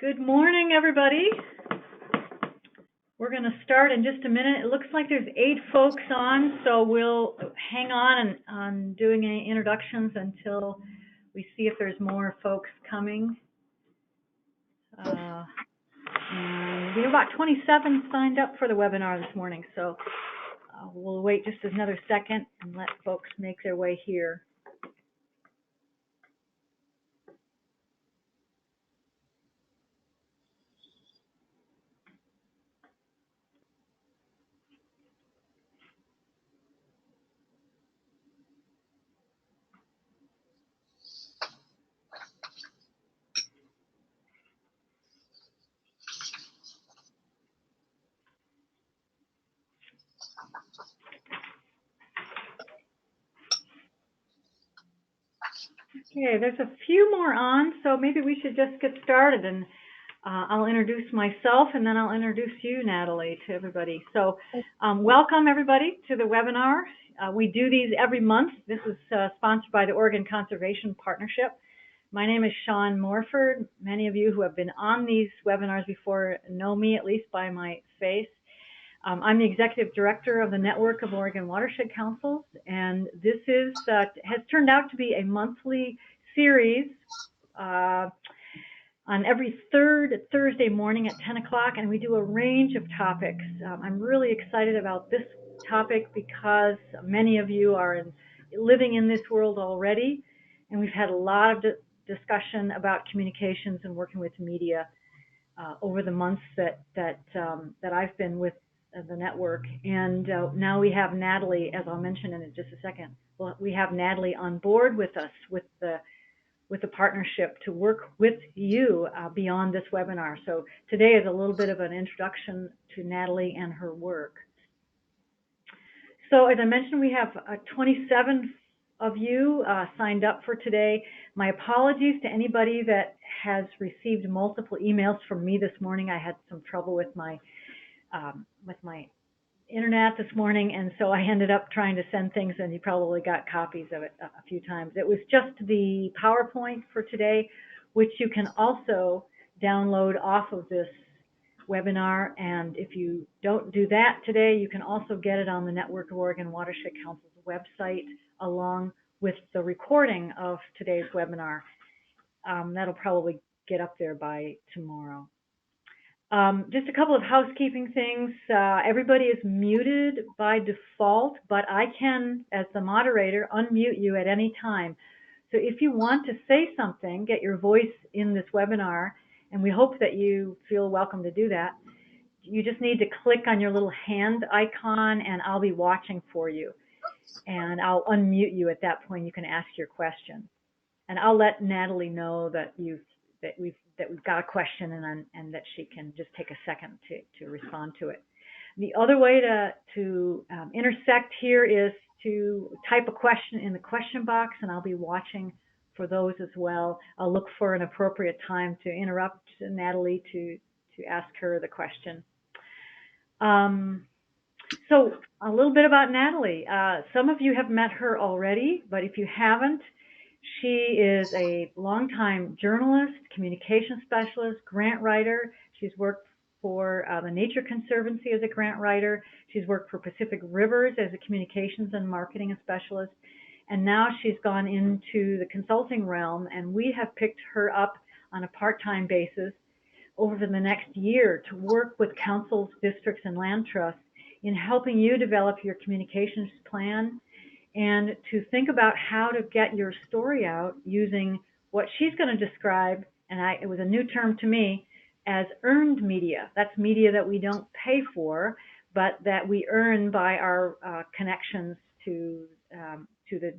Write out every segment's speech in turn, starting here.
Good morning, everybody. We're going to start in just a minute. It looks like there's 8 folks on, so we'll hang on doing any introductions until we see if there's more folks coming. And we have about 27 signed up for the webinar this morning, so we'll wait just another second and let folks make their way here. Okay, there's a few more on, so maybe we should just get started, and I'll introduce myself and then I'll introduce you, Natalie, to everybody. So welcome everybody to the webinar. We do these every month. This is sponsored by the Oregon Conservation Partnership. My name is Shawn Morford. Many of you who have been on these webinars before know me, at least by my face. I'm the executive director of the Network of Oregon Watershed Councils, and this has turned out to be a monthly series on every third Thursday morning at 10 o'clock, and we do a range of topics. I'm really excited about this topic because many of you are living in this world already, and we've had a lot of discussion about communications and working with media over the months that I've been with the network. And now we have Natalie, as I'll mention in just a second. Well, we have Natalie on board with us with the partnership to work with you beyond this webinar. So today is a little bit of an introduction to Natalie and her work. So as I mentioned, we have 27 of you signed up for today. My apologies to anybody that has received multiple emails from me this morning. I had some trouble with my internet this morning, and so I ended up trying to send things, and you probably got copies of it a few times. It was just the PowerPoint for today, which you can also download off of this webinar, and if you don't do that today, you can also get it on the Network of Oregon Watershed Council's website along with the recording of today's webinar. That'll probably get up there by tomorrow. Just a couple of housekeeping things. Everybody is muted by default, but I can, as the moderator, unmute you at any time. So if you want to say something, get your voice in this webinar, and we hope that you feel welcome to do that. You just need to click on your little hand icon, and I'll be watching for you. And I'll unmute you at that point. You can ask your question. And I'll let Natalie know that we've got a question, and that she can just take a second to respond to it. The other way to intersect here is to type a question in the question box, and I'll be watching for those as well. I'll look for an appropriate time to interrupt Natalie to ask her the question. So a little bit about Natalie. Some of you have met her already, but if you haven't, she is a longtime journalist, communication specialist, grant writer. She's worked for the Nature Conservancy as a grant writer. She's worked for Pacific Rivers as a communications and marketing specialist. And now she's gone into the consulting realm, and we have picked her up on a part-time basis over the next year to work with councils, districts, and land trusts in helping you develop your communications plan and to think about how to get your story out using what she's going to describe, and it was a new term to me, as earned media. That's media that we don't pay for, but that we earn by our connections to the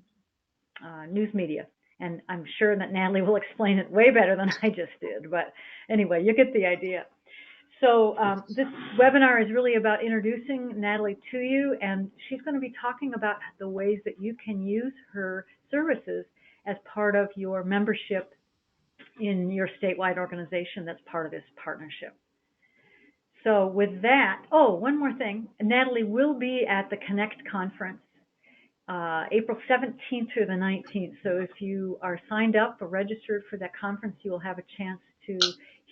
news media. And I'm sure that Natalie will explain it way better than I just did. But anyway, you get the idea. So this webinar is really about introducing Natalie to you, and she's going to be talking about the ways that you can use her services as part of your membership in your statewide organization that's part of this partnership. So with that, oh, one more thing. Natalie will be at the Connect conference April 17th through the 19th. So if you are signed up or registered for that conference, you will have a chance to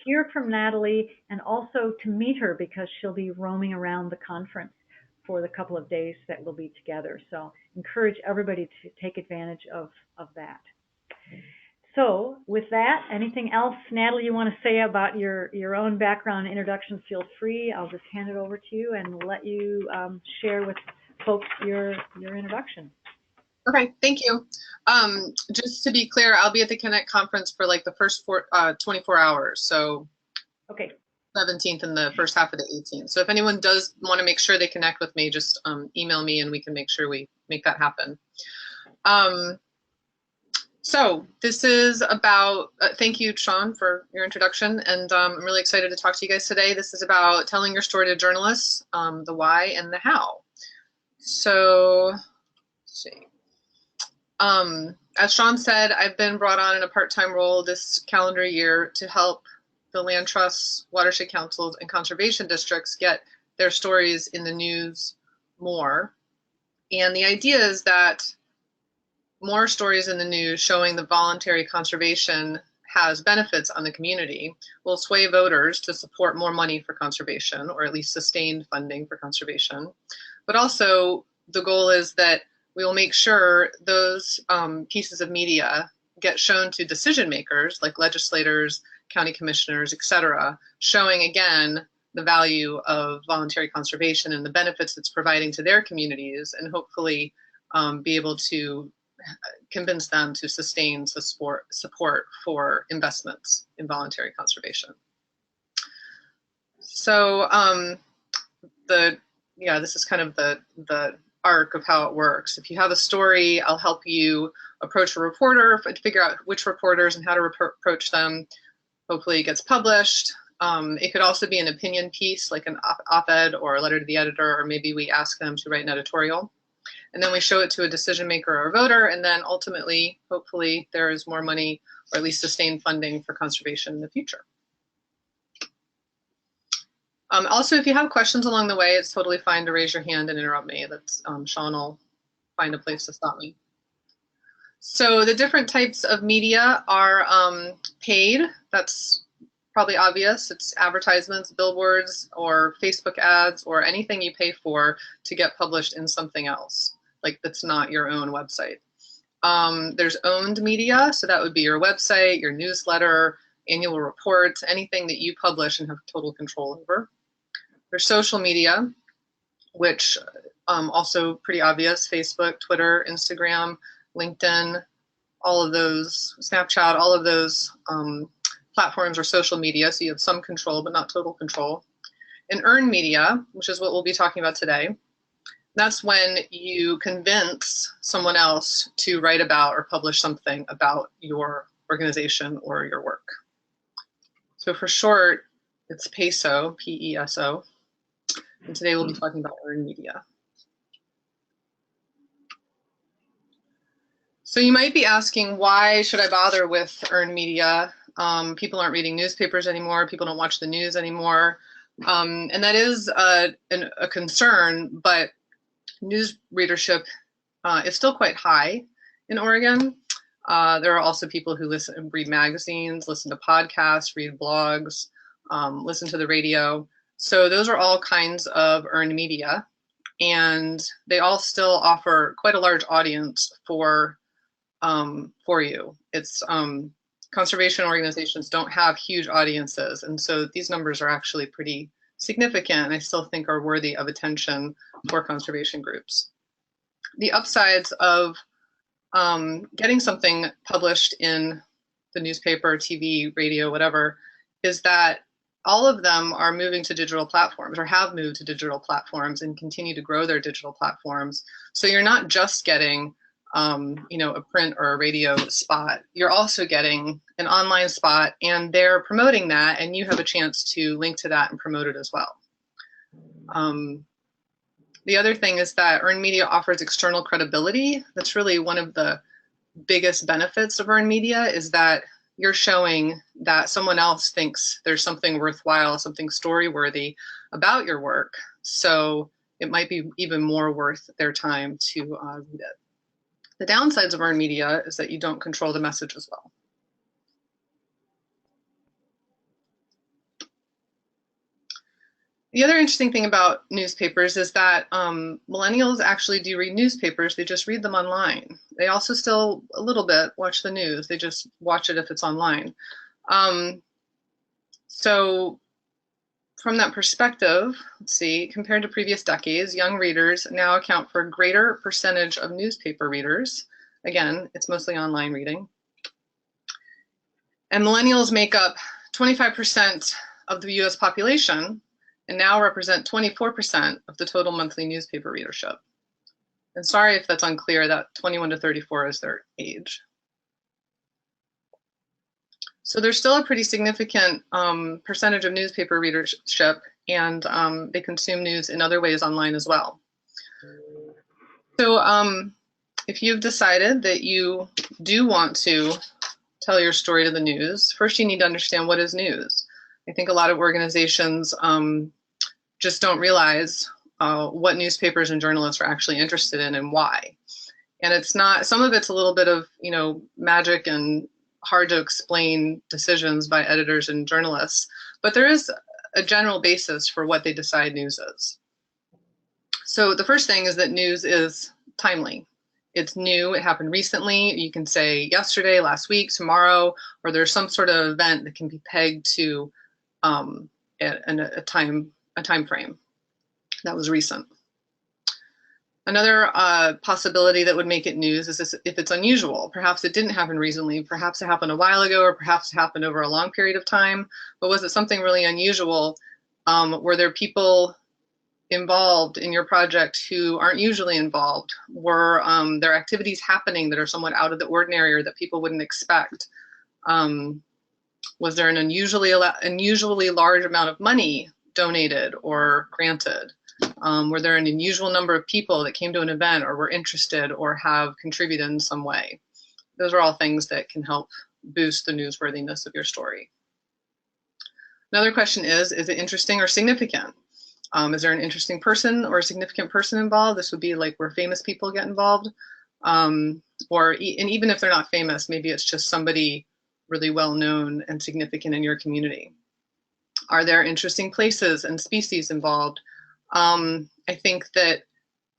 hear from Natalie and also to meet her because she'll be roaming around the conference for the couple of days that we'll be together. So encourage everybody to take advantage of that. So with that, anything else, Natalie, you want to say about your own background and introduction, feel free. I'll just hand it over to you and let you share with folks your introduction. Okay, thank you. Just to be clear, I'll be at the Connect conference for like the first 24 hours. So okay. 17th and the first half of the 18th. So if anyone does want to make sure they connect with me, just email me and we can make sure we make that happen. So this is about, thank you, Sean, for your introduction. And I'm really excited to talk to you guys today. This is about telling your story to journalists, the why and the how. So let's see. As Sean said, I've been brought on in a part-time role this calendar year to help the land trusts, watershed councils, and conservation districts get their stories in the news more. And the idea is that more stories in the news showing the voluntary conservation has benefits on the community will sway voters to support more money for conservation, or at least sustained funding for conservation. But also the goal is that we will make sure those pieces of media get shown to decision makers like legislators, county commissioners, etc., showing again the value of voluntary conservation and the benefits it's providing to their communities, and hopefully be able to convince them to sustain support for investments in conservation. So this is kind of the arc of how it works. If you have a story, I'll help you approach a reporter to figure out which reporters and how to approach them. Hopefully it gets published. It could also be an opinion piece, like an op-ed or a letter to the editor, or maybe we ask them to write an editorial. And then we show it to a decision maker or a voter, and then ultimately, hopefully, there is more money or at least sustained funding for conservation in the future. Also, if you have questions along the way, it's totally fine to raise your hand and interrupt me. That's Sean will find a place to stop me. So the different types of media are paid. That's probably obvious. It's advertisements, billboards, or Facebook ads, or anything you pay for to get published in something else, like that's not your own website. There's owned media, so that would be your website, your newsletter, annual reports, anything that you publish and have total control over. There's social media, which also pretty obvious: Facebook, Twitter, Instagram, LinkedIn, all of those, Snapchat, all of those platforms are social media, so you have some control but not total control. And earned media, which is what we'll be talking about today, that's when you convince someone else to write about or publish something about your organization or your work. So for short, it's PESO, P-E-S-O, and today we'll be talking about earned media. So you might be asking, why should I bother with earned media? People aren't reading newspapers anymore. People don't watch the news anymore. And that is a concern, but news readership is still quite high in Oregon. There are also people who read magazines, listen to podcasts, read blogs, listen to the radio. So those are all kinds of earned media, and they all still offer quite a large audience for you. It's conservation organizations don't have huge audiences, and so these numbers are actually pretty significant, and I still think are worthy of attention for conservation groups. The upsides of getting something published in the newspaper, TV, radio, whatever, is that all of them are moving to digital platforms, or have moved to digital platforms and continue to grow their digital platforms. So you're not just getting a print or a radio spot. You're also getting an online spot, and they're promoting that, and you have a chance to link to that and promote it as well. The other thing is that earned media offers external credibility. That's really one of the biggest benefits of earned media, is that you're showing that someone else thinks there's something worthwhile, something story-worthy about your work. So it might be even more worth their time to read it. The downsides of earned media is that you don't control the message as well. The other interesting thing about newspapers is that millennials actually do read newspapers. They just read them online. They also still a little bit watch the news. They just watch it if it's online. So from that perspective, let's see, compared to previous decades, young readers now account for a greater percentage of newspaper readers. Again, it's mostly online reading. And millennials make up 25% of the US population and now represent 24% of the total monthly newspaper readership. And sorry if that's unclear, that 21 to 34 is their age. So there's still a pretty significant percentage of newspaper readership, and they consume news in other ways online as well. So if you've decided that you do want to tell your story to the news, first you need to understand what is news. I think a lot of organizations just don't realize what newspapers and journalists are actually interested in and why. And it's not, some of it's a little bit of, you know, magic and hard to explain decisions by editors and journalists, but there is a general basis for what they decide news is. So the first thing is that news is timely. It's new, it happened recently. You can say yesterday, last week, tomorrow, or there's some sort of event that can be pegged to a time frame that was recent. Another possibility that would make it news is if it's unusual. Perhaps it didn't happen recently, perhaps it happened a while ago, or perhaps it happened over a long period of time, but was it something really unusual? Were there people involved in your project who aren't usually involved? Were there activities happening that are somewhat out of the ordinary or that people wouldn't expect? Was there an unusually large amount of money donated or granted? Were there an unusual number of people that came to an event or were interested or have contributed in some way? Those are all things that can help boost the newsworthiness of your story. Another question is it interesting or significant? Is there an interesting person or a significant person involved? This would be like where famous people get involved. And even if they're not famous, maybe it's just somebody really well known and significant in your community. Are there interesting places and species involved? I think that,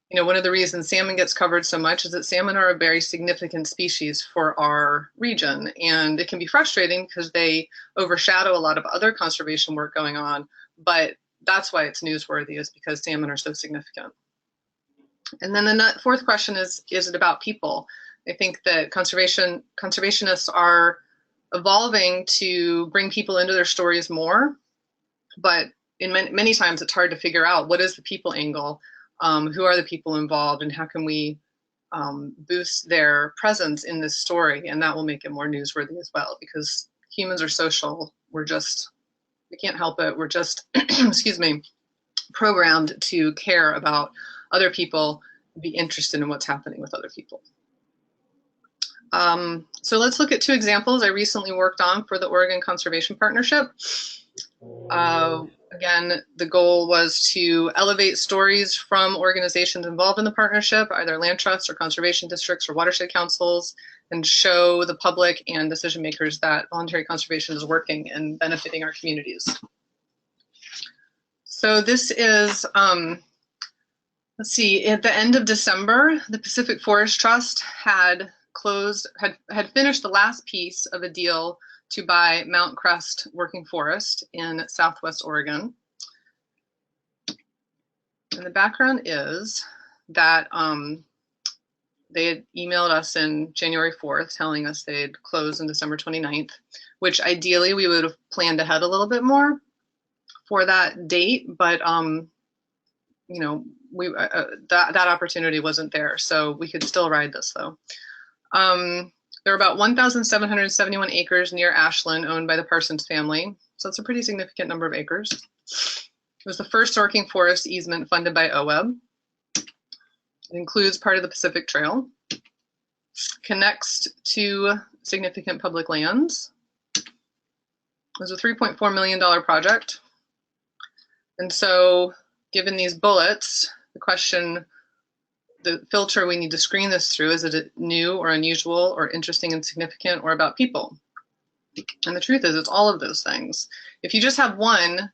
you know, one of the reasons salmon gets covered so much is that salmon are a very significant species for our region, and it can be frustrating because they overshadow a lot of other conservation work going on, but that's why it's newsworthy, is because salmon are so significant. And then the fourth question is it about people? I think that conservationists are evolving to bring people into their stories more, but in many times it's hard to figure out what is the people angle, who are the people involved, and how can we boost their presence in this story, and that will make it more newsworthy as well, because humans are social. We can't help it. We're just, excuse me, programmed to care about other people, be interested in what's happening with other people. So let's look at two examples I recently worked on for the Oregon Conservation Partnership. Again, the goal was to elevate stories from organizations involved in the partnership, either land trusts or conservation districts or watershed councils, and show the public and decision makers that voluntary conservation is working and benefiting our communities. So this is, let's see, at the end of December, the Pacific Forest Trust had finished the last piece of a deal to buy Mount Crest Working Forest in Southwest Oregon. And the background is that they had emailed us in January 4th telling us they'd close on December 29th, which ideally we would have planned ahead a little bit more for that date, but you know, that opportunity wasn't there, so we could still ride this though. There are about 1,771 acres near Ashland owned by the Parsons family, so it's a pretty significant number of acres. It was the first working forest easement funded by OWEB. It includes part of the Pacific Trail, connects to significant public lands. It was a $3.4 million project. And so, given these bullets, the question, the filter we need to screen this through, is it new or unusual or interesting and significant or about people? And the truth is, it's all of those things. If you just have one,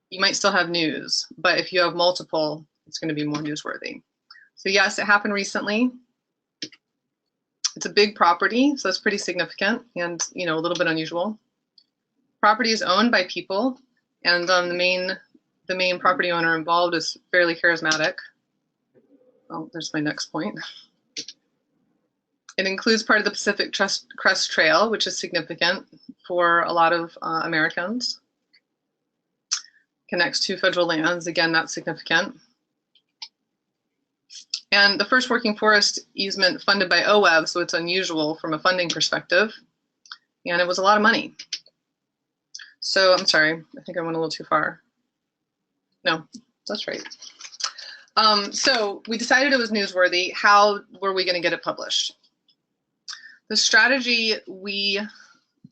you might still have news, but if you have multiple, it's going to be more newsworthy. So yes, it happened recently. It's a big property, so that's pretty significant and, you know, a little bit unusual. Property is owned by people, and the main property owner involved is fairly charismatic. Oh, there's my next point. It includes part of the Pacific Crest Trail, which is significant for a lot of Americans. Connects to federal lands, again, that's significant. And the first working forest easement funded by OWEB, so it's unusual from a funding perspective. And it was a lot of money. So I'm sorry, I think I went a little too far. No, that's right. So we decided it was newsworthy. How were we going to get it published? The strategy we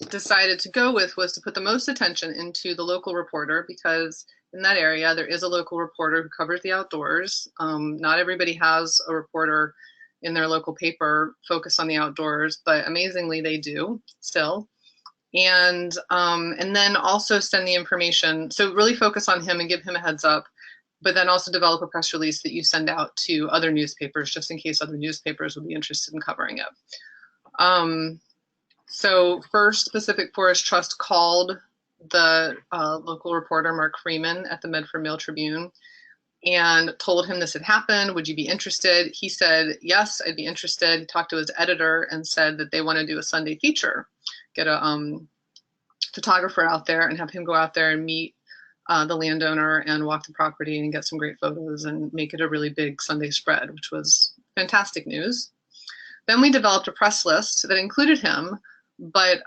decided to go with was to put the most attention into the local reporter, because in that area there is a local reporter who covers the outdoors. Not everybody has a reporter in their local paper focused on the outdoors, but amazingly they do still. And then also send the information. So really focus on him and give him a heads up, but then also develop a press release that you send out to other newspapers, just in case other newspapers would be interested in covering it. So first, Pacific Forest Trust called the local reporter, Mark Freeman, at the Medford Mail Tribune and told him this had happened. Would you be interested? He said, yes, I'd be interested. He talked to his editor and said that they want to do a Sunday feature, get a photographer out there and have him go out there and meet the landowner and walk the property and get some great photos and make it a really big Sunday spread, which was fantastic news. Then we developed a press list that included him, but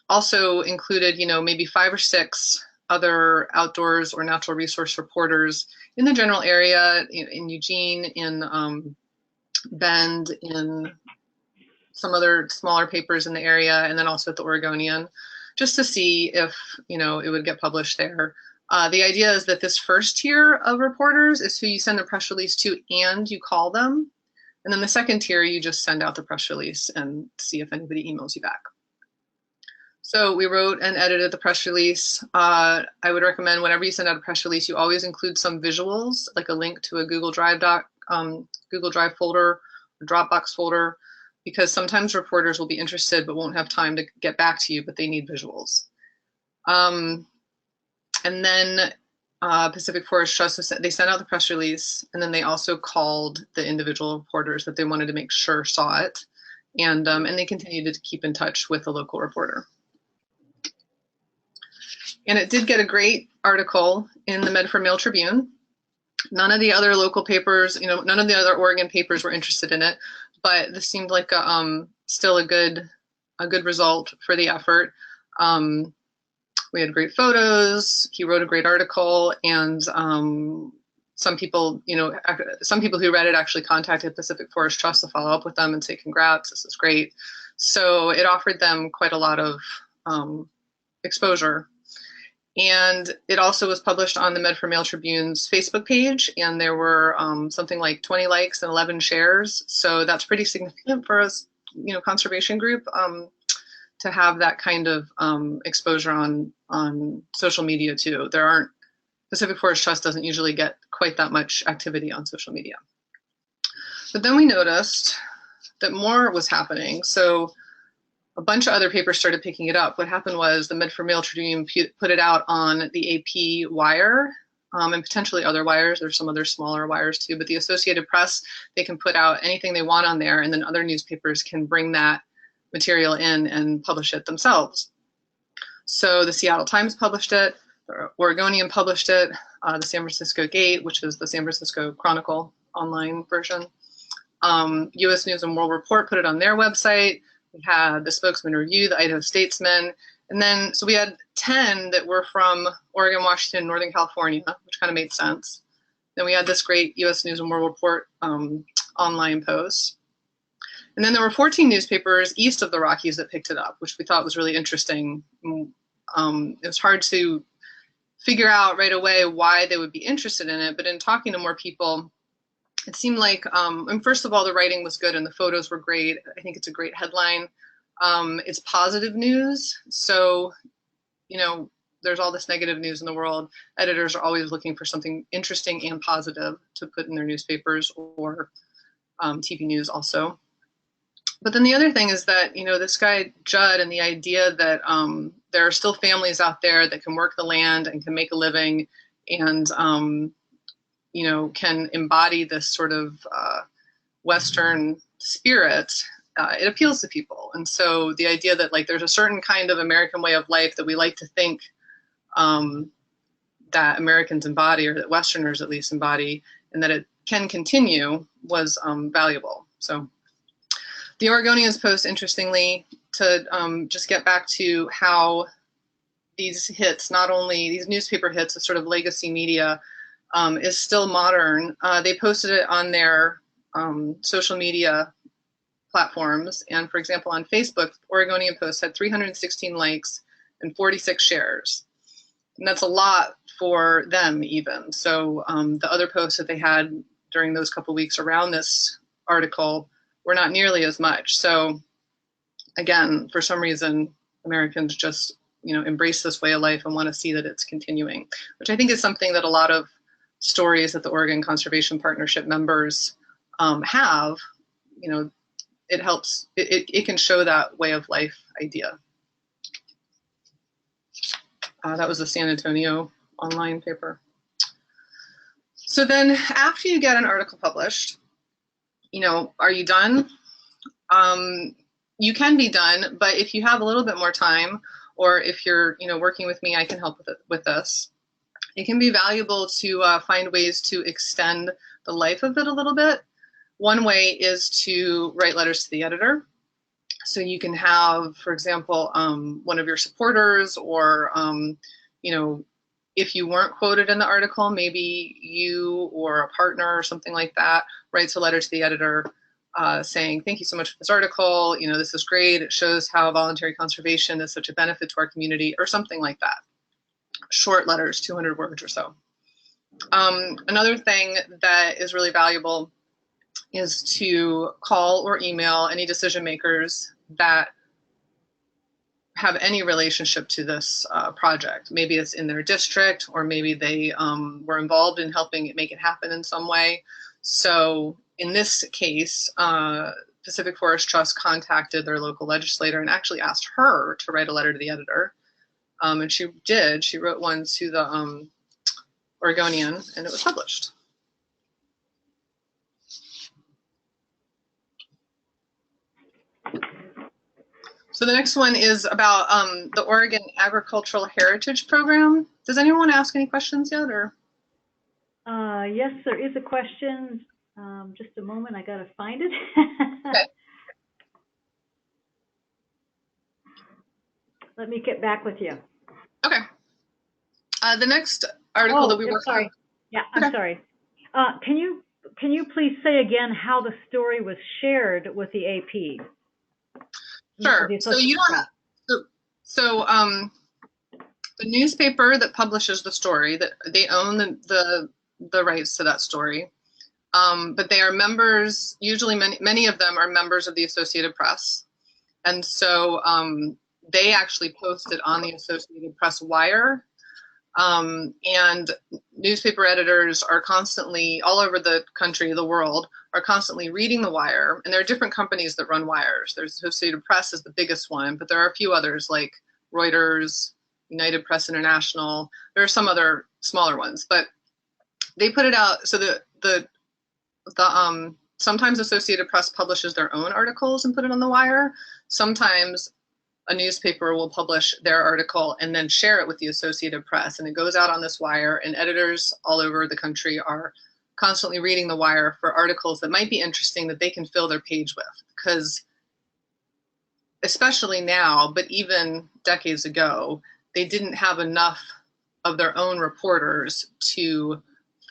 also included, you know, maybe 5 or 6 other outdoors or natural resource reporters in the general area, in Eugene, in Bend, in some other smaller papers in the area, and then also at the Oregonian, just to see if, you know, it would get published there. The idea is that this first tier of reporters is who you send the press release to and you call them. And then the second tier, you just send out the press release and see if anybody emails you back. So we wrote and edited the press release. I would recommend whenever you send out a press release, you always include some visuals, like a link to a Google Drive folder, or Dropbox folder, because sometimes reporters will be interested but won't have time to get back to you, but they need visuals. And then Pacific Forest Trust, they sent out the press release, and then they also called the individual reporters that they wanted to make sure saw it, and they continued to keep in touch with the local reporter. And it did get a great article in the Medford Mail Tribune. None of the other local papers, you know, none of the other Oregon papers were interested in it, but this seemed like still a good result for the effort. We had great photos. He wrote a great article, and some people, you know, some people who read it actually contacted Pacific Forest Trust to follow up with them and say, "Congrats, this is great." So it offered them quite a lot of exposure. And it also was published on the Medford Mail Tribune's Facebook page, and there were something like 20 likes and 11 shares. So that's pretty significant for us, you know, conservation group, to have that kind of exposure on social media too. Pacific Forest Trust doesn't usually get quite that much activity on social media. But then we noticed that more was happening. So a bunch of other papers started picking it up. What happened was the Medford Mail Tribune put it out on the AP wire, and potentially other wires. There's some other smaller wires too, but the Associated Press, they can put out anything they want on there, and then other newspapers can bring that material in and publish it themselves. So the Seattle Times published it, the Oregonian published it, the San Francisco Gate, which is the San Francisco Chronicle online version. US News and World Report put it on their website. We had the Spokesman Review, the Idaho Statesman, and then, so we had 10 that were from Oregon, Washington, Northern California, which kind of made sense. Then we had this great US News and World Report online post. And then there were 14 newspapers east of the Rockies that picked it up, which we thought was really interesting. It was hard to figure out right away why they would be interested in it, but in talking to more people, it seemed like, and first of all, the writing was good and the photos were great. I think it's a great headline. It's positive news. So, you know, there's all this negative news in the world, editors are always looking for something interesting and positive to put in their newspapers or TV news also. But then the other thing is that, this guy, Judd, and the idea that there are still families out there that can work the land and can make a living and, can embody this sort of Western spirit, it appeals to people. And so the idea that like there's a certain kind of American way of life that we like to think that Americans embody, or that Westerners at least embody, and that it can continue was valuable. So the Oregonian's post, interestingly, to just get back to how these hits, not only these newspaper hits of sort of legacy media, is still modern. They posted it on their social media platforms. And for example, on Facebook, Oregonian Post had 316 likes and 46 shares. And that's a lot for them even. So the other posts that they had during those couple weeks around this article were not nearly as much. So again, for some reason, Americans just, embrace this way of life and want to see that it's continuing, which I think is something that a lot of stories that the Oregon Conservation Partnership members have. It helps, it can show that way of life idea. That was the San Antonio online paper. So then after you get an article published, are you done? You can be done, but if you have a little bit more time, or if you're, working with me, I can help with this. It can be valuable to find ways to extend the life of it a little bit. One way is to write letters to the editor. So you can have, for example, one of your supporters, or, if you weren't quoted in the article, maybe you or a partner or something like that writes a letter to the editor saying, thank you so much for this article. This is great. It shows how voluntary conservation is such a benefit to our community, or something like that. Short letters, 200 words or so. Another thing that is really valuable is to call or email any decision makers that have any relationship to this project. Maybe it's in their district, or maybe they were involved in helping it make it happen in some way. So in this case, Pacific Forest Trust contacted their local legislator and actually asked her to write a letter to the editor. And she did. She wrote one to the Oregonian, and it was published. So the next one is about the Oregon Agricultural Heritage Program. Does anyone want to ask any questions yet, or? Yes, there is a question. Just a moment, I gotta find it. Okay. Let me get back with you. Okay. The next article that we worked on. Yeah, I'm sorry. Can you please say again how the story was shared with the AP? Sure. So you don't have, the newspaper that publishes the story, that they own the rights to that story, but they are members. Usually, many of them are members of the Associated Press, and so they actually post it on the Associated Press wire. And newspaper editors are constantly, all over the country, the world, are constantly reading the wire. And there are different companies that run wires. There's Associated Press is the biggest one, but there are a few others like Reuters, United Press International. There are some other smaller ones, but they put it out. So sometimes Associated Press publishes their own articles and put it on the wire. Sometimes a newspaper will publish their article and then share it with the Associated Press, and it goes out on this wire, and editors all over the country are constantly reading the wire for articles that might be interesting that they can fill their page with. Because especially now, but even decades ago, they didn't have enough of their own reporters to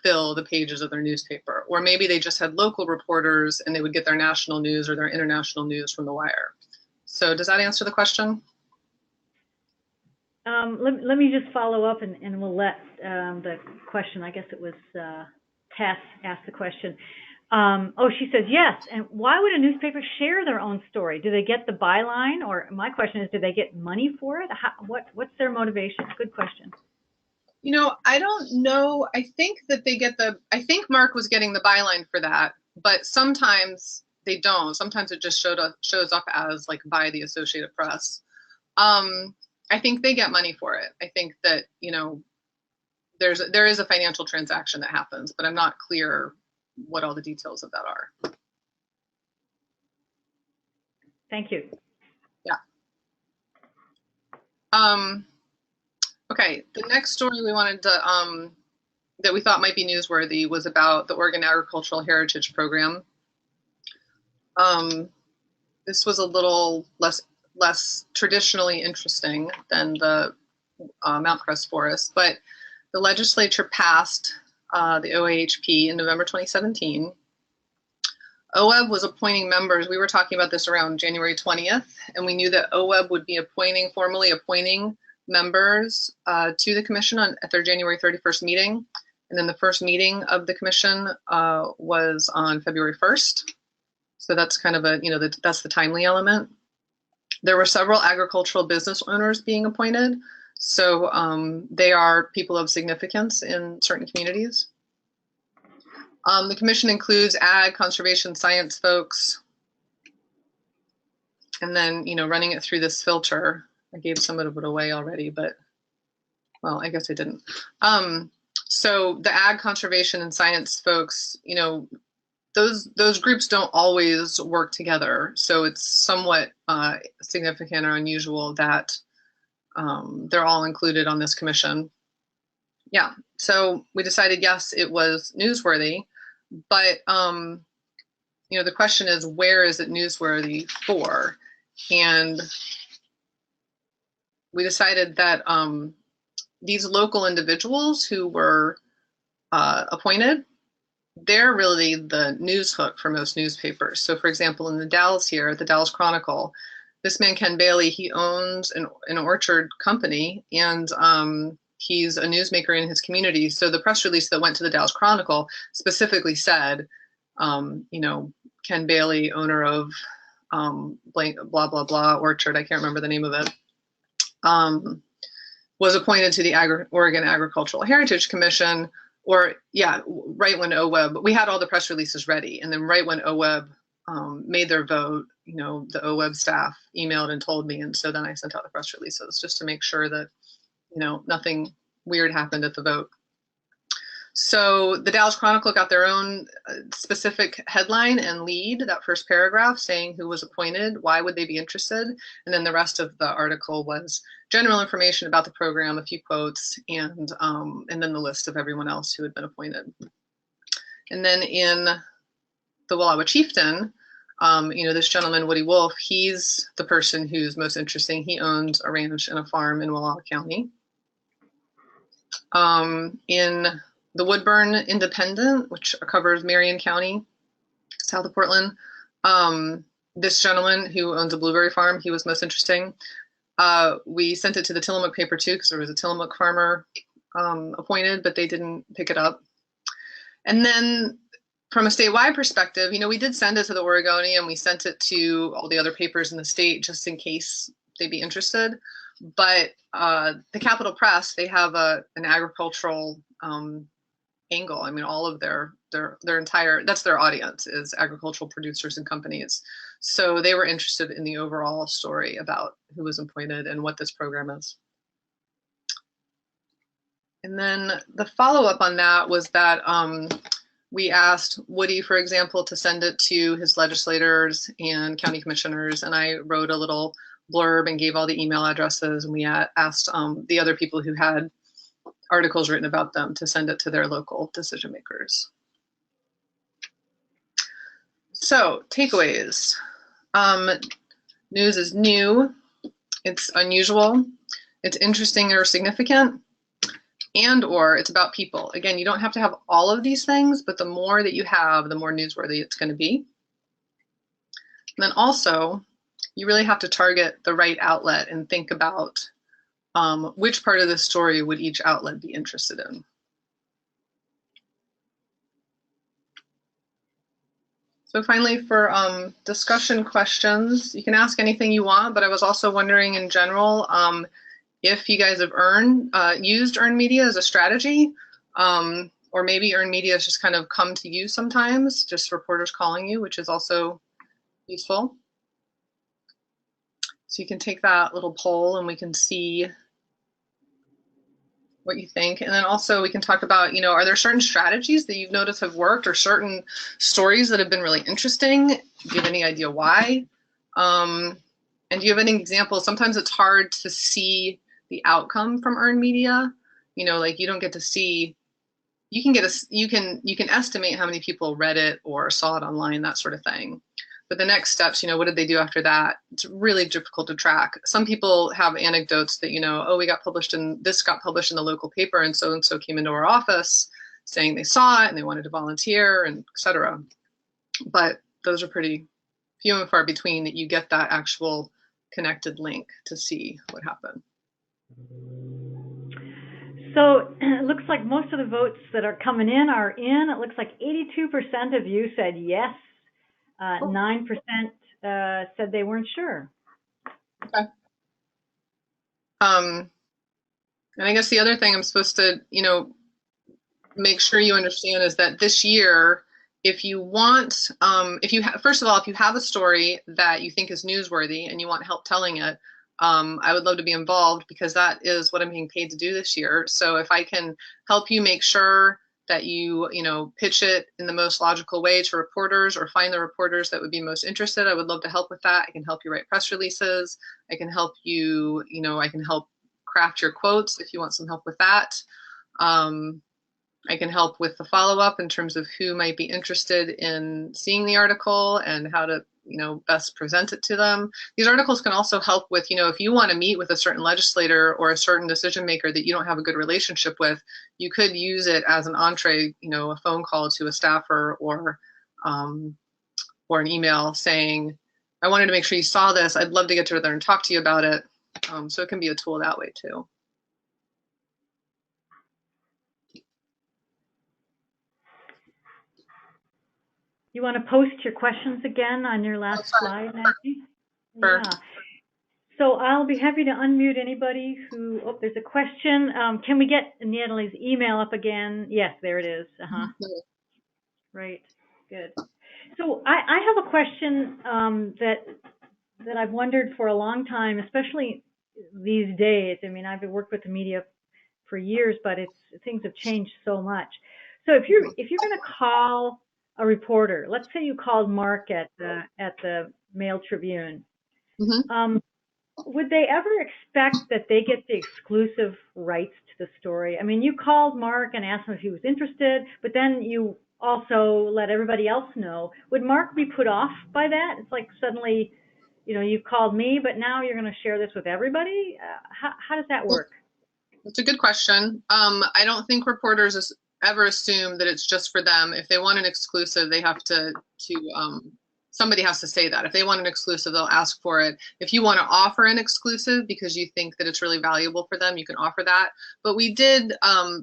fill the pages of their newspaper. Or maybe they just had local reporters and they would get their national news or their international news from the wire. So does that answer the question? Let me just follow up, and we'll let the question, I guess it was Tess asked the question. Oh, she says yes. And why would a newspaper share their own story? Do they get the byline, or my question is, do they get money for it? What's their motivation? Good question. You know, I don't know. I think that they get I think Mark was getting the byline for that, but sometimes they don't. Sometimes it just shows up as like by the Associated Press. I think they get money for it. I think that, you know, there is a financial transaction that happens, but I'm not clear what all the details of that are. Thank you. Yeah. Okay, the next story we wanted to that we thought might be newsworthy was about the Oregon Agricultural Heritage Program. This was a little less traditionally interesting than the Mount Crest Forest, but the legislature passed the OAHP in November 2017. OWEB was appointing members. We were talking about this around January 20th, and we knew that OWEB would be formally appointing members to the commission at their January 31st meeting. And then the first meeting of the commission was on February 1st. So that's kind of that's the timely element. There were several agricultural business owners being appointed. So they are people of significance in certain communities. The commission includes ag, conservation, science folks. And then, running it through this filter. I gave some of it away already, but, well, I guess I didn't. So the ag, conservation, and science folks, those groups don't always work together. So it's somewhat significant or unusual that they're all included on this commission. Yeah, so we decided, yes, it was newsworthy, but the question is, where is it newsworthy for? And we decided that these local individuals who were appointed, they're really the news hook for most newspapers. So for example, in the Dalles here, the Dalles Chronicle, this man, Ken Bailey, he owns an orchard company, and he's a newsmaker in his community. So the press release that went to the Dalles Chronicle specifically said, Ken Bailey, owner of blank, blah, blah, blah, orchard, I can't remember the name of it, was appointed to the Oregon Agricultural Heritage Commission, right when OWEB, we had all the press releases ready, and then right when OWEB made their vote, the OWEB staff emailed and told me, and so then I sent out the press releases just to make sure that, nothing weird happened at the vote. So the Dalles Chronicle got their own specific headline and lead, that first paragraph saying who was appointed, why would they be interested, and then the rest of the article was general information about the program, a few quotes, and then the list of everyone else who had been appointed. And then in the Wallowa Chieftain, this gentleman, Woody Wolf, he's the person who's most interesting. He owns a ranch and a farm in Wallowa County. In the Woodburn Independent, which covers Marion County, south of Portland, this gentleman who owns a blueberry farm, he was most interesting. We sent it to the Tillamook paper too, because there was a Tillamook farmer appointed, but they didn't pick it up. And then from a statewide perspective, we did send it to the Oregonian, we sent it to all the other papers in the state just in case they'd be interested. But the Capital Press, they have an agricultural angle. I mean, all of their entire, that's their audience, is agricultural producers and companies. So they were interested in the overall story about who was appointed and what this program is. And then the follow-up on that was that we asked Woody, for example, to send it to his legislators and county commissioners, and I wrote a little blurb and gave all the email addresses, and we asked the other people who had articles written about them to send it to their local decision makers. So, takeaways. News is new, it's unusual, it's interesting or significant, and/or it's about people. Again, you don't have to have all of these things, but the more that you have, the more newsworthy it's going to be. And then also, you really have to target the right outlet and think about which part of the story would each outlet be interested in. So finally, for discussion questions, you can ask anything you want, but I was also wondering in general if you guys have used earned media as a strategy, or maybe earned media has just kind of come to you sometimes, just reporters calling you, which is also useful. So you can take that little poll and we can see what you think. And then also we can talk about, are there certain strategies that you've noticed have worked or certain stories that have been really interesting? Do you have any idea why? And do you have any examples? Sometimes it's hard to see the outcome from earned media. Like you don't get to see, you can estimate how many people read it or saw it online, that sort of thing. But the next steps, what did they do after that? It's really difficult to track. Some people have anecdotes that, oh, this got published in the local paper and so came into our office saying they saw it and they wanted to volunteer and et cetera. But those are pretty few and far between that you get that actual connected link to see what happened. So it looks like most of the votes that are coming in are in. It looks like 82% of you said yes. 9% said they weren't sure. Okay. And I guess the other thing I'm supposed to, make sure you understand is that this year, if you want, first of all, if you have a story that you think is newsworthy and you want help telling it, I would love to be involved because that is what I'm being paid to do this year. So if I can help you make sure that you pitch it in the most logical way to reporters or find the reporters that would be most interested, I would love to help with that. I can help you write press releases. I can help you, I can help craft your quotes if you want some help with that. I can help with the follow-up in terms of who might be interested in seeing the article and how to best present it to them. These articles can also help with, if you want to meet with a certain legislator or a certain decision maker that you don't have a good relationship with, you could use it as an entree, a phone call to a staffer or an email saying, I wanted to make sure you saw this. I'd love to get together and talk to you about it. So it can be a tool that way too. You want to post your questions again on your last slide, Nancy? Sure. Yeah. So I'll be happy to unmute anybody who, there's a question. Can we get Natalie's email up again? Yes, there it is. Right, good. So I have a question that I've wondered for a long time, especially these days. I mean, I've worked with the media for years, but things have changed so much. So if you're going to call a reporter, let's say you called Mark at the Mail Tribune, would they ever expect that they get the exclusive rights to the story? I mean, you called Mark and asked him if he was interested, but then you also let everybody else know. Would Mark be put off by that? It's like suddenly, you called me, but now you're going to share this with everybody? How does that work? That's a good question. I don't think reporters ever assume that it's just for them. If they want an exclusive, they have to somebody has to say that. If they want an exclusive, they'll ask for it. If you want to offer an exclusive because you think that it's really valuable for them, you can offer that. But we did,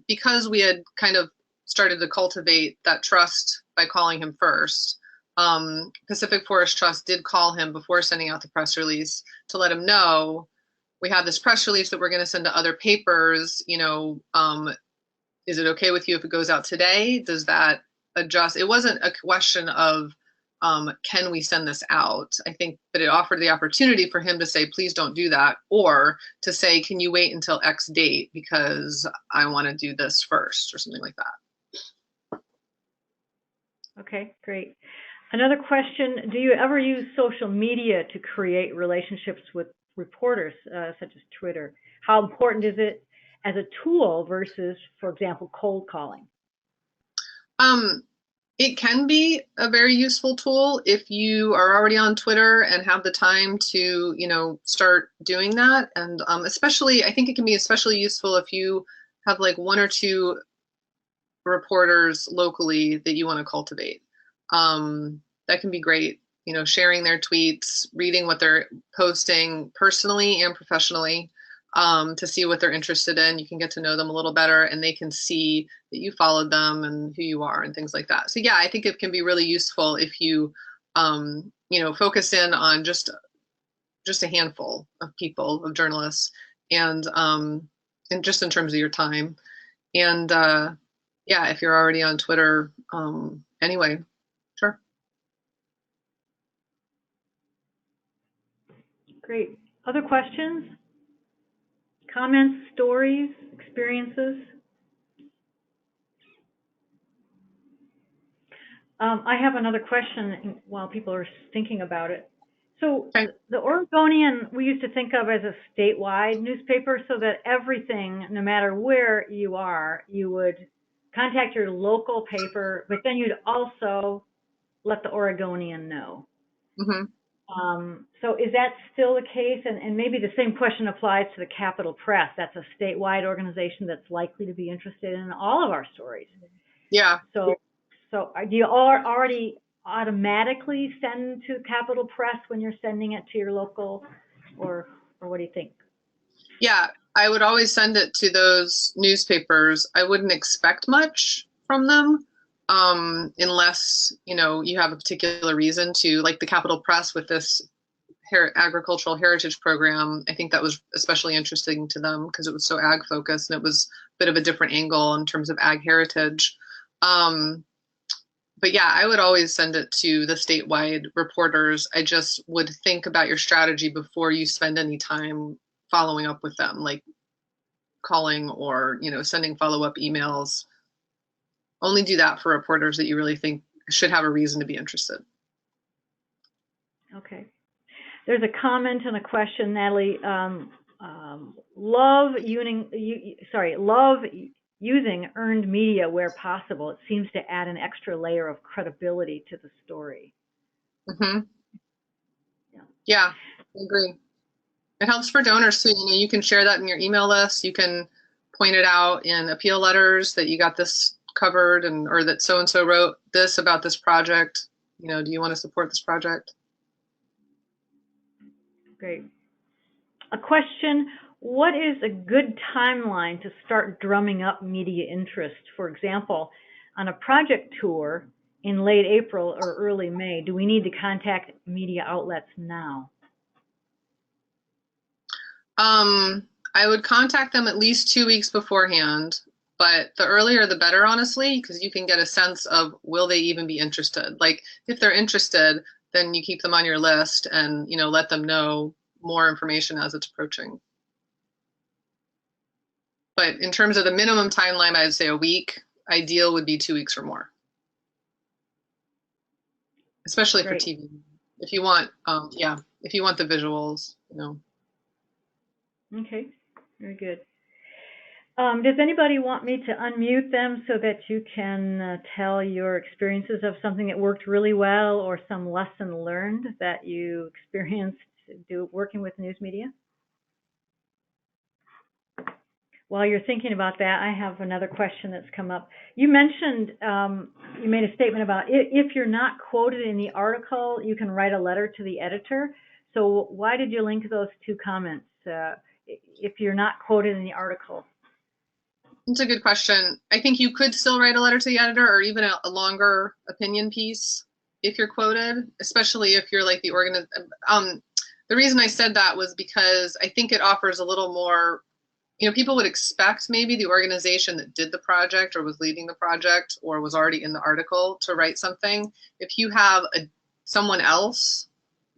because we had kind of started to cultivate that trust by calling him first, Pacific Forest Trust did call him before sending out the press release to let him know, we have this press release that we're going to send to other papers, is it okay with you if it goes out today? Does that adjust? It wasn't a question of, can we send this out? I think that it offered the opportunity for him to say, please don't do that, or to say, can you wait until X date because I want to do this first, or something like that. Okay, great. Another question, do you ever use social media to create relationships with reporters, such as Twitter? How important is it as a tool versus, for example, cold calling? It can be a very useful tool if you are already on Twitter and have the time to, start doing that. And especially, I think it can be especially useful if you have like one or two reporters locally that you want to cultivate. That can be great, sharing their tweets, reading what they're posting personally and professionally. To see what they're interested in. You can get to know them a little better and they can see that you followed them and who you are and things like that. So yeah, I think it can be really useful if you focus in on just a handful of people, of journalists, and just in terms of your time. And yeah, if you're already on Twitter, anyway, sure. Great. Other questions, comments, stories, experiences? I have another question while people are thinking about it. So Okay. the Oregonian we used to think of as a statewide newspaper, so that everything, no matter where you are, you would contact your local paper, but then you'd also let the Oregonian know. Mm-hmm. So is that still the case? And maybe the same question applies to the Capital Press. That's a statewide organization that's likely to be interested in all of our stories. Yeah. So do you already automatically send to Capital Press when you're sending it to your local, or what do you think? Yeah, I would always send it to those newspapers. I wouldn't expect much from them, unless, you have a particular reason to, like the Capital Press with this agricultural heritage program. I think that was especially interesting to them because it was so ag focused and it was a bit of a different angle in terms of ag heritage. But yeah, I would always send it to the statewide reporters. I just would think about your strategy before you spend any time following up with them, like calling or, sending follow-up emails. Only do that for reporters that you really think should have a reason to be interested. Okay. There's a comment and a question, Natalie. Love using earned media where possible. It seems to add an extra layer of credibility to the story. Mm-hmm. Yeah, I agree. It helps for donors too. You can share that in your email list. You can point it out in appeal letters that you got this covered, or that so and so wrote this about this project. Do you want to support this project? Great. A question: what is a good timeline to start drumming up media interest? For example, on a project tour in late April or early May, do we need to contact media outlets now? I would contact them at least 2 weeks beforehand, but the earlier the better, honestly, because you can get a sense of will they even be interested. Like if they're interested, then you keep them on your list and let them know more information as it's approaching. But in terms of the minimum timeline, I'd say a week. Ideal would be 2 weeks or more, especially for TV. If you want, if you want the visuals, Okay, very good. Does anybody want me to unmute them so that you can tell your experiences of something that worked really well or some lesson learned that you experienced working with news media? While you're thinking about that, I have another question that's come up. You mentioned, you made a statement about if you're not quoted in the article, you can write a letter to the editor. So why did you link those two comments if you're not quoted in the article? It's a good question. I think you could still write a letter to the editor or even a longer opinion piece if you're quoted, especially if you're like the the reason I said that was because I think it offers a little more, people would expect maybe the organization that did the project or was leading the project or was already in the article to write something. If you have someone else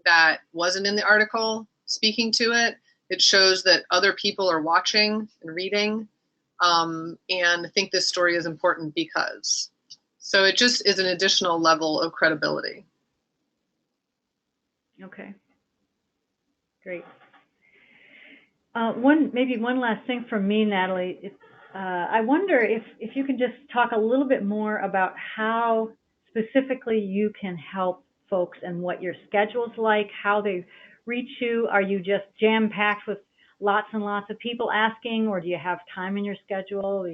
that wasn't in the article speaking to it, it shows that other people are watching and reading and think this story is important because. So it just is an additional level of credibility. Okay, great. Maybe one last thing from me, Natalie. I wonder if you can just talk a little bit more about how specifically you can help folks and what your schedule's like, how they reach you. Are you just jam-packed with lots and lots of people asking, or do you have time in your schedule?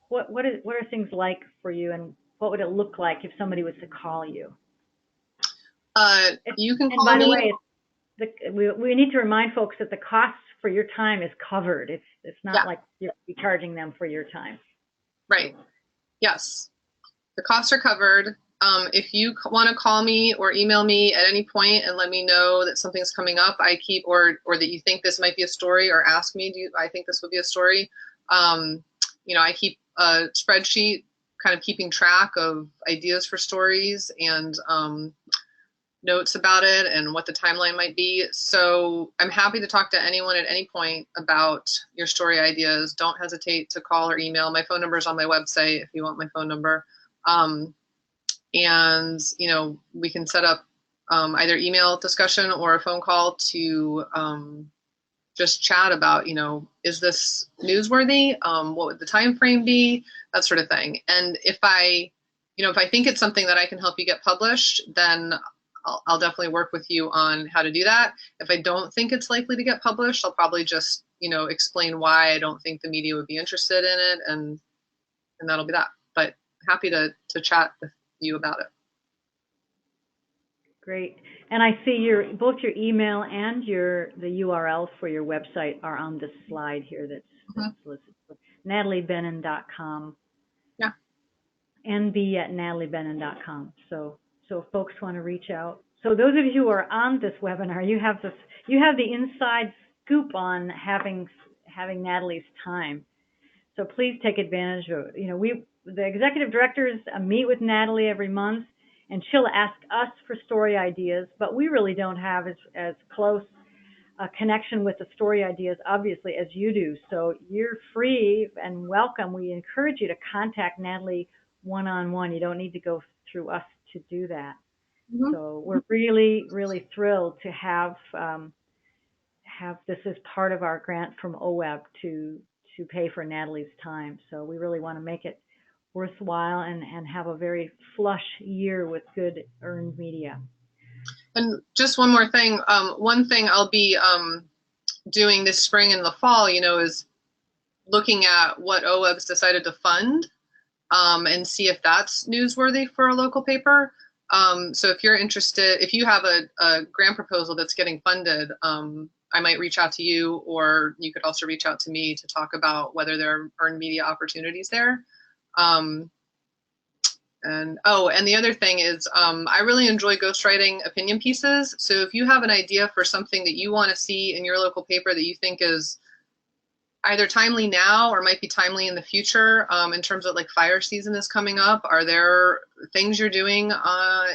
What are things like for you, and what would it look like if somebody was to call you? You can call me. And by the way, we need to remind folks that the cost for your time is covered. It's not like you're charging them for your time. Right. Yes. The costs are covered. If you want to call me or email me at any point and let me know that something's coming up, I keep, or that you think this might be a story, or ask me, I think this would be a story? I keep a spreadsheet kind of keeping track of ideas for stories and notes about it and what the timeline might be. So I'm happy to talk to anyone at any point about your story ideas. Don't hesitate to call or email. My phone number is on my website if you want my phone number. And we can set up either email discussion or a phone call to just chat about, is this newsworthy? What would the time frame be? That sort of thing. And if I think it's something that I can help you get published, then I'll definitely work with you on how to do that. If I don't think it's likely to get published, I'll probably just, explain why I don't think the media would be interested in it, and that'll be that. But happy to chat with you about it. Great. And I see both your email and the URL for your website are on this slide here that's listed. NatalieBennon.com. Yeah. nb@nataliebennon.com. So if folks want to reach out. So those of you who are on this webinar, you have the inside scoop on having Natalie's time. So please take advantage of it. The executive directors meet with Natalie every month, and she'll ask us for story ideas, but we really don't have as close a connection with the story ideas, obviously, as you do. So you're free and welcome. We encourage you to contact Natalie one-on-one. You don't need to go through us to do that. Mm-hmm. So we're really, really thrilled to have this as part of our grant from OWEB to pay for Natalie's time. So we really want to make it worthwhile and have a very flush year with good earned media. And just one more thing. One thing I'll be doing this spring and the fall, is looking at what OWEB's decided to fund and see if that's newsworthy for a local paper. So if you're interested, if you have a grant proposal that's getting funded, I might reach out to you, or you could also reach out to me to talk about whether there are earned media opportunities there. And the other thing is, I really enjoy ghostwriting opinion pieces. So if you have an idea for something that you want to see in your local paper that you think is either timely now or might be timely in the future, in terms of like fire season is coming up, are there things you're doing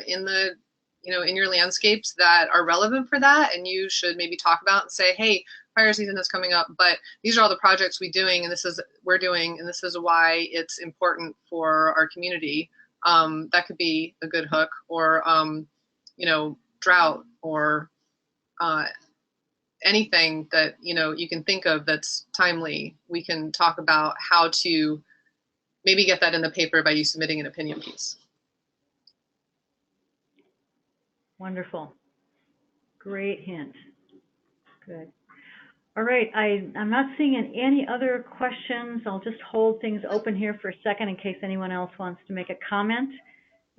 in your landscapes that are relevant for that, and you should maybe talk about and say, hey, fire season is coming up, but these are all the projects we're doing, and this is why it's important for our community. That could be a good hook, or drought, or anything that you can think of that's timely. We can talk about how to maybe get that in the paper by you submitting an opinion piece. Wonderful. Great hint. Good. All right, I'm not seeing any other questions. I'll just hold things open here for a second in case anyone else wants to make a comment,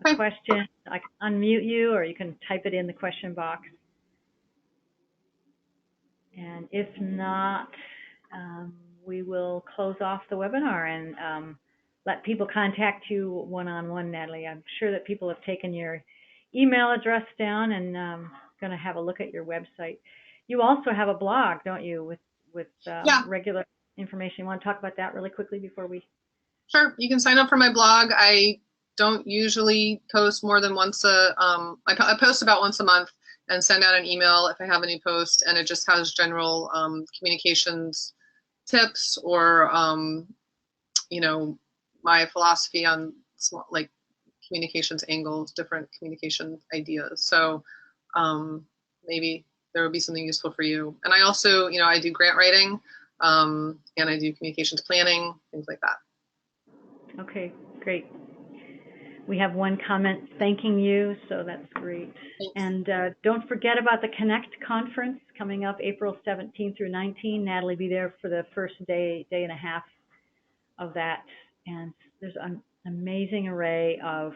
a question. I can unmute you, or you can type it in the question box. And if not, we will close off the webinar and let people contact you one-on-one, Natalie. I'm sure that people have taken your email address down and going to have a look at your website. You also have a blog, don't you, with regular information? You want to talk about that really quickly before we? Sure. You can sign up for my blog. I don't usually post more than once I post about once a month and send out an email if I have a new post, and it just has general communications tips, or my philosophy on communications angles, different communication ideas. So maybe there would be something useful for you. And I also, I do grant writing, and I do communications planning, things like that. Okay, great. We have one comment thanking you, so that's great. Thanks. And don't forget about the Connect conference coming up April 17 through 19. Natalie will be there for the first day and a half of that. And there's an amazing array of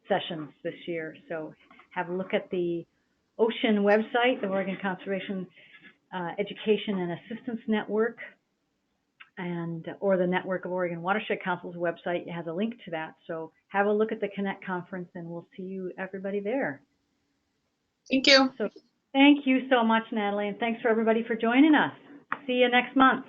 sessions this year. So have a look at the OCEAN website, the Oregon Conservation Education and Assistance Network. or the Network of Oregon Watershed Council's website has a link to that. So have a look at the Connect conference, and we'll see you everybody there. Thank you. So thank you so much, Natalie, and thanks for everybody for joining us. See you next month.